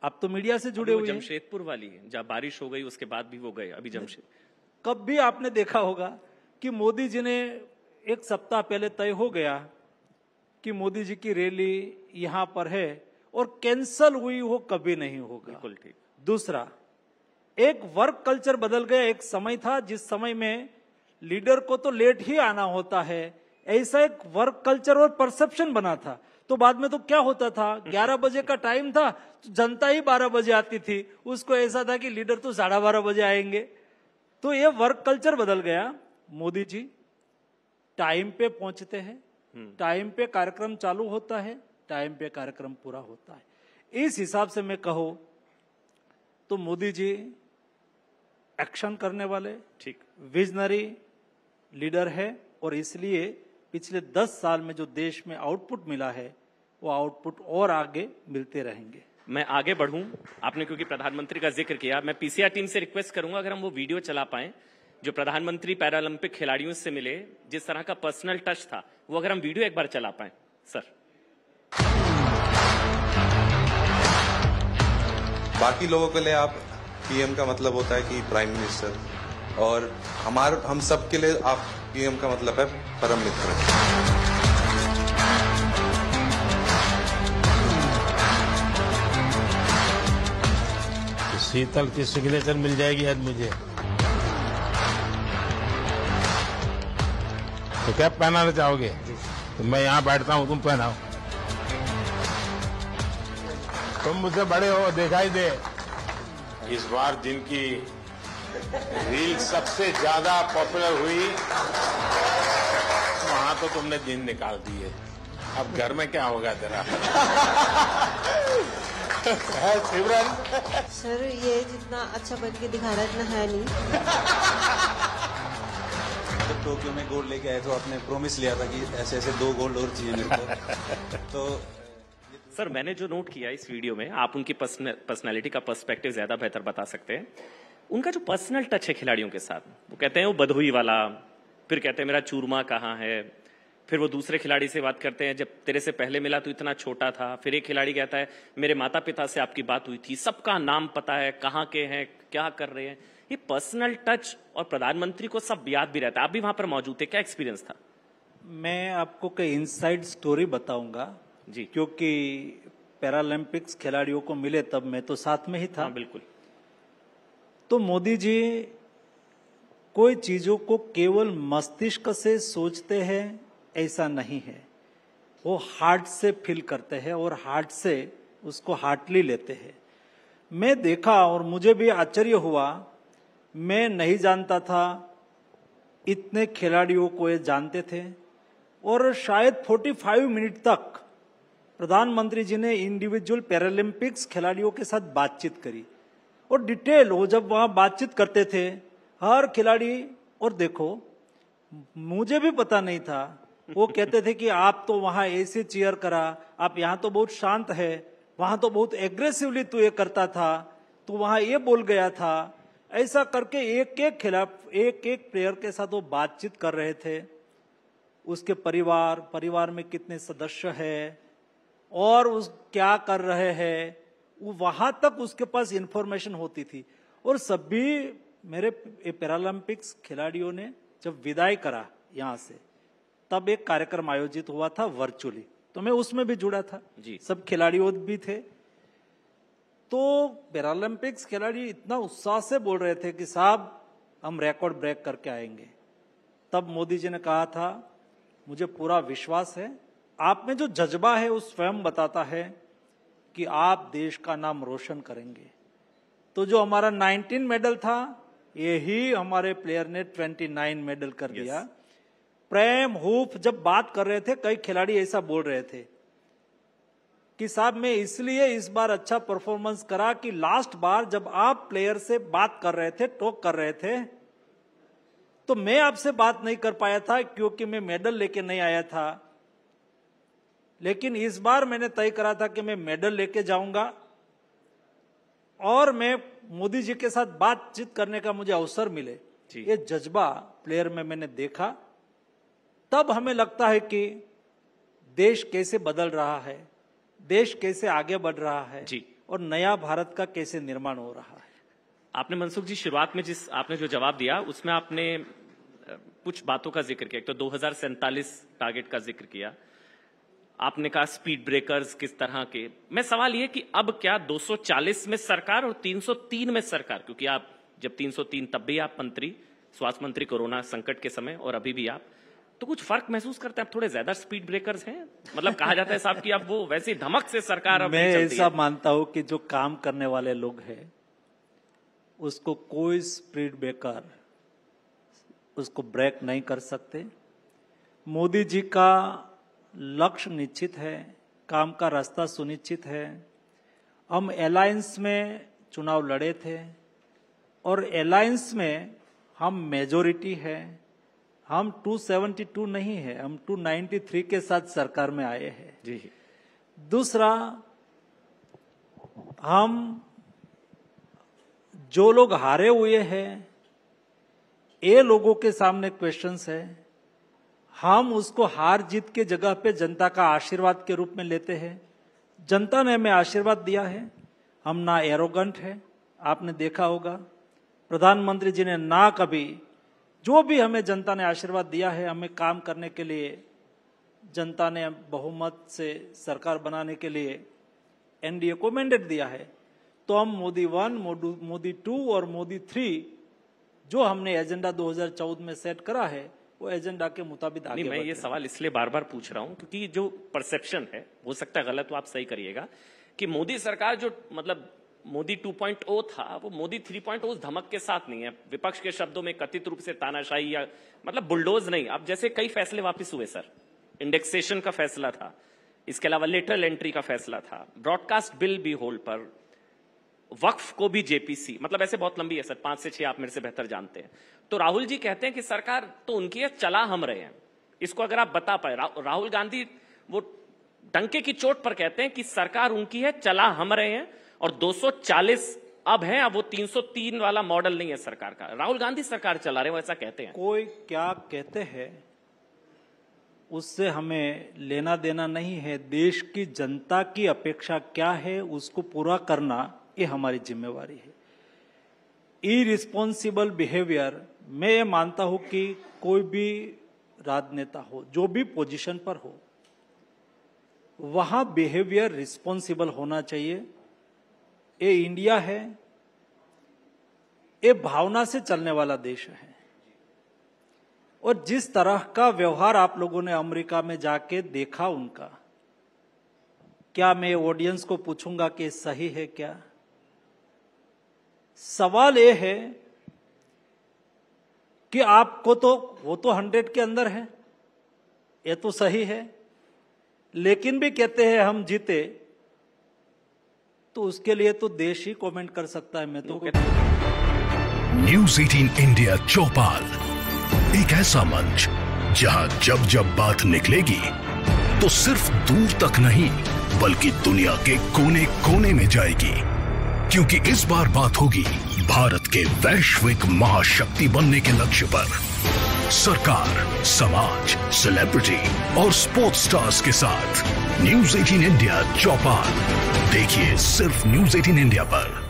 आप तो मीडिया से जुड़े हुए हैं। जमशेदपुर वाली है, जब बारिश हो गई उसके बाद भी वो गए, अभी जमशेद। कब भी आपने देखा होगा कि मोदी जी ने एक सप्ताह पहले तय हो गया कि मोदी जी की रैली यहां पर है और कैंसल हुई, वो कभी नहीं होगा। बिल्कुल ठीक। दूसरा, एक वर्क कल्चर बदल गया। एक समय था जिस समय में लीडर को तो लेट ही आना होता है, ऐसा एक वर्क कल्चर और परसेप्शन बना था। तो बाद में तो क्या होता था, 11 बजे का टाइम था तो जनता ही 12 बजे आती थी। उसको ऐसा था कि लीडर तो 12:30 बजे आएंगे। तो ये वर्क कल्चर बदल गया। मोदी जी टाइम पे पहुंचते हैं, टाइम पे कार्यक्रम चालू होता है, टाइम पे कार्यक्रम पूरा होता है। इस हिसाब से मैं कहूं तो मोदी जी एक्शन करने वाले ठीक विजनरी लीडर है और इसलिए पिछले 10 साल में जो देश में आउटपुट मिला है वो आउटपुट और आगे मिलते रहेंगे। मैं आगे बढ़ूं, आपने क्योंकि प्रधानमंत्री का जिक्र किया, मैं पीसीआर टीम से रिक्वेस्ट करूंगा अगर हम वो वीडियो चला पाएं जो प्रधानमंत्री पैरालंपिक खिलाड़ियों से मिले, जिस तरह का पर्सनल टच था, वो अगर हम वीडियो एक बार चला पाएं सर। बाकी लोगों के लिए आप पीएम का मतलब होता है कि प्राइम मिनिस्टर, और हम सब के लिए आप पीएम का मतलब है परम मित्र। शीतल की सिग्नेचर मिल जाएगी आज मुझे। तो क्या पहनाना चाहोगे? तो मैं यहाँ बैठता हूँ, तुम पहनाओ। तुम मुझसे बड़े हो, दिखाई दे। इस बार जिनकी रील सबसे ज्यादा पॉपुलर हुई वहां तो तुमने दिन निकाल दिए। अब घर में क्या होगा तेरा? सिमरन सर, ये जितना अच्छा बन के दिखा रहा है इतना है नहीं। जब टोक्यो में गोल्ड लेके आए तो आपने प्रॉमिस लिया था कि ऐसे ऐसे 2 गोल्ड और चाहिए मेरे को। तो सर मैंने जो नोट किया इस वीडियो में, आप उनकी पर्सनालिटी का पर्सपेक्टिव ज्यादा बेहतर बता सकते हैं। उनका जो पर्सनल टच है खिलाड़ियों के साथ, वो कहते हैं वो बधोई वाला, फिर कहते हैं मेरा चूरमा कहाँ है, फिर वो दूसरे खिलाड़ी से बात करते हैं जब तेरे से पहले मिला तो इतना छोटा था, फिर एक खिलाड़ी कहता है मेरे माता पिता से आपकी बात हुई थी, सबका नाम पता है, कहाँ के हैं, क्या कर रहे हैं। ये पर्सनल टच और प्रधानमंत्री को सब याद भी रहता है। आप भी वहां पर मौजूद थे, क्या एक्सपीरियंस था? मैं आपको कई इनसाइड स्टोरी बताऊंगा जी, क्योंकि पैरालंपिक्स खिलाड़ियों को मिले तब मैं तो साथ में ही था। हाँ बिल्कुल। तो मोदी जी कोई चीजों को केवल मस्तिष्क से सोचते हैं ऐसा नहीं है, वो हार्ट से फील करते हैं और हार्ट से उसको हार्टली लेते हैं। मैं देखा और मुझे भी आश्चर्य हुआ, मैं नहीं जानता था इतने खिलाड़ियों को ये जानते थे। और शायद 45 मिनट तक प्रधानमंत्री जी ने इंडिविजुअल पैरालंपिक्स खिलाड़ियों के साथ बातचीत करी और डिटेल, वो जब वहां बातचीत करते थे हर खिलाड़ी, और देखो मुझे भी पता नहीं था, वो कहते थे कि आप तो वहां ऐसे चीयर करा, आप यहाँ तो बहुत शांत है, वहां तो बहुत एग्रेसिवली तू ये करता था, तो वहां ये बोल गया था। ऐसा करके एक एक खिलाफ एक एक प्लेयर के साथ वो बातचीत कर रहे थे। उसके परिवार में कितने सदस्य है और उस क्या कर रहे हैं, वो वहां तक उसके पास इंफॉर्मेशन होती थी। और सभी मेरे पैरालंपिक्स खिलाड़ियों ने जब विदाई करा यहाँ से, तब एक कार्यक्रम आयोजित हुआ था वर्चुअली, तो मैं उसमें भी जुड़ा था जी। सब खिलाड़ियों भी थे। तो पैरालंपिक्स खिलाड़ी इतना उत्साह से बोल रहे थे कि साहब हम रिकॉर्ड ब्रेक करके आएंगे। तब मोदी जी ने कहा था मुझे पूरा विश्वास है, आप में जो जज्बा है वो स्वयं बताता है कि आप देश का नाम रोशन करेंगे। तो जो हमारा 19 मेडल था, यही हमारे प्लेयर ने 29 मेडल कर दिया। प्रेम हुफ जब बात कर रहे थे, कई खिलाड़ी ऐसा बोल रहे थे कि साहब मैं इसलिए इस बार अच्छा परफॉर्मेंस करा कि लास्ट बार जब आप प्लेयर से बात कर रहे थे, टॉक कर रहे थे, तो मैं आपसे बात नहीं कर पाया था क्योंकि मैं मेडल लेके नहीं आया था। लेकिन इस बार मैंने तय करा था कि मैं मेडल लेके जाऊंगा और मैं मोदी जी के साथ बातचीत करने का मुझे अवसर मिले। ये जज्बा प्लेयर में मैंने देखा, तब हमें लगता है कि देश कैसे बदल रहा है, देश कैसे आगे बढ़ रहा है। जी। और नया भारत का कैसे निर्माण हो रहा है। आपने मनसुख जी शुरुआत में जिस आपने जो जवाब दिया उसमें आपने कुछ बातों का जिक्र किया। एक तो 2047 टारगेट का जिक्र किया, आपने कहा स्पीड ब्रेकर्स किस तरह के। मैं सवाल ये कि अब क्या 240 में सरकार और 303 में सरकार, क्योंकि आप जब 303 तब भी आप मंत्री, स्वास्थ्य मंत्री कोरोना संकट के समय, और अभी भी आप, तो कुछ फर्क महसूस करते हैं? अब थोड़े ज्यादा स्पीड ब्रेकर्स हैं, मतलब कहा जाता है साहब कि अब वो वैसे धमक से सरकार अब मैं नहीं चलती ऐसा है। मानता हूं कि जो काम करने वाले लोग हैं उसको कोई स्पीड ब्रेकर उसको ब्रेक नहीं कर सकते। मोदी जी का लक्ष्य निश्चित है, काम का रास्ता सुनिश्चित है। हम अलायंस में चुनाव लड़े थे और अलायंस में हम मेजोरिटी है, हम 272 नहीं है, हम 293 के साथ सरकार में आए हैं। जी। दूसरा, हम जो लोग हारे हुए हैं ये लोगों के सामने क्वेश्चंस है, हम उसको हार जीत के जगह पे जनता का आशीर्वाद के रूप में लेते हैं। जनता ने हमें आशीर्वाद दिया है, हम ना एरोगेंट है। आपने देखा होगा प्रधानमंत्री जी ने ना कभी, जो भी हमें जनता ने आशीर्वाद दिया है, हमें काम करने के लिए जनता ने बहुमत से सरकार बनाने के लिए एनडीए को मैंडेट दिया है। तो हम मोदी 1, मोदी 2 और मोदी 3 जो हमने एजेंडा 2014 में सेट करा है वो एजेंडा के मुताबिक आगे नहीं, मैं ये सवाल इसलिए बार बार पूछ रहा हूं क्योंकि जो परसेप्शन है, हो सकता है गलत, तो आप सही करिएगा, कि मोदी सरकार जो मतलब मोदी 2.0 था वो मोदी 3.0 उस धमक के साथ नहीं है। विपक्ष के शब्दों में कथित रूप से तानाशाही या मतलब बुलडोज नहीं। अब जैसे कई फैसले वापस हुए सर, इंडेक्सेशन का फैसला था, इसके अलावा लेटरल एंट्री का फैसला था, ब्रॉडकास्ट बिल भी होल्ड पर, वक्फ को भी जेपीसी, मतलब ऐसे बहुत लंबी है सर, 5 से 6 आप मेरे से बेहतर जानते हैं। तो राहुल जी कहते हैं कि सरकार तो उनकी है, चला हम रहे हैं। इसको अगर आप बता पाए, राहुल गांधी वो डंके की चोट पर कहते हैं कि सरकार उनकी है, चला हम रहे हैं, और 240 अब है, अब वो 303 वाला मॉडल नहीं है सरकार का, राहुल गांधी सरकार चला रहे हैं, वो ऐसा कहते हैं। कोई क्या कहते हैं उससे हमें लेना देना नहीं है। देश की जनता की अपेक्षा क्या है उसको पूरा करना ये हमारी जिम्मेवारी है। इरिस्पॉन्सिबल बिहेवियर, मैं ये मानता हूं कि कोई भी राजनेता हो, जो भी पोजीशन पर हो, वहां बिहेवियर रिस्पॉन्सिबल होना चाहिए। ये इंडिया है, ये भावना से चलने वाला देश है, और जिस तरह का व्यवहार आप लोगों ने अमेरिका में जाके देखा उनका, क्या मैं ऑडियंस को पूछूंगा कि सही है क्या? सवाल ये है कि आपको तो वो तो 100 के अंदर है, ये तो सही है, लेकिन भी कहते हैं हम जीते, तो उसके लिए तो देश ही कमेंट कर सकता है। मैं तो न्यूज़ 18 इंडिया चौपाल, एक ऐसा मंच जहां जब जब बात निकलेगी तो सिर्फ दूर तक नहीं बल्कि दुनिया के कोने कोने में जाएगी, क्योंकि इस बार बात होगी भारत के वैश्विक महाशक्ति बनने के लक्ष्य पर। सरकार, समाज, सेलिब्रिटी और स्पोर्ट्स स्टार्स के साथ न्यूज़ 18 इंडिया चौपाल देखिए सिर्फ न्यूज़ 18 इंडिया पर।